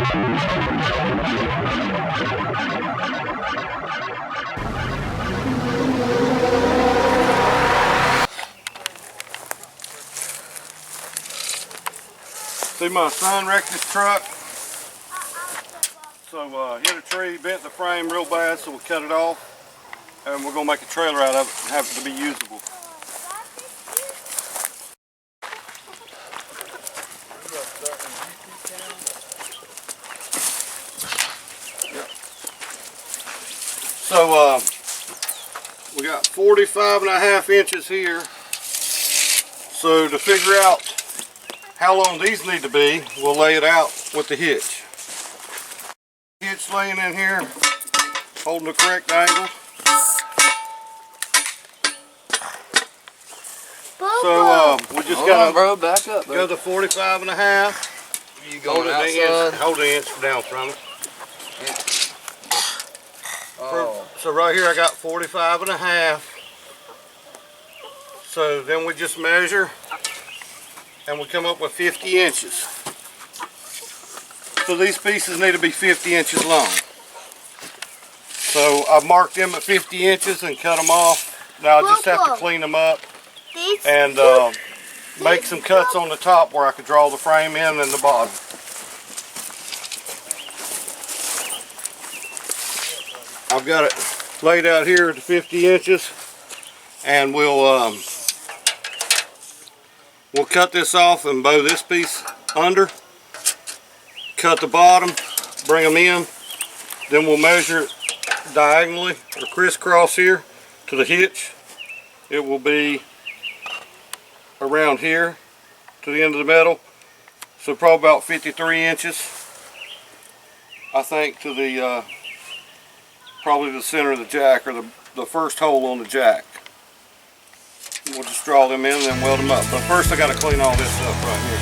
See, my son wrecked his truck. So hit a tree, bent the frame real bad, so we cut it off. And we're going to make a trailer out of it and have it to be usable. So we got 45.5 inches here. So to figure out how long these need to be, we'll lay it out with the hitch. Hitch laying in here, holding the correct angle. So we just gotta back up, go to 45.5. You going outside? Hold the inch down from it. Oh. So right here I got 45.5. So then we just measure and we come up with 50 inches. So these pieces need to be 50 inches long. So I've marked them at 50 inches and cut them off. Now I just have to clean them up and make some cuts on the top where I could draw the frame in and the bottom. I've got it laid out here at 50 inches, and we'll cut this off and bow this piece under, cut the bottom, bring them in, then we'll measure it diagonally or crisscross here to the hitch. It will be around here to the end of the metal, so probably about 53 inches, I think, to the probably the center of the jack, or the first hole on the jack. We'll just draw them in and then weld them up. But first I got to clean all this up right here.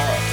Alright.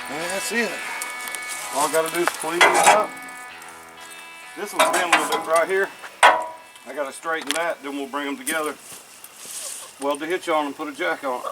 That's it. All I got to do is clean it up. This one's been a little bit right here. I got to straighten that, then we'll bring them together, weld the hitch on and put a jack on it.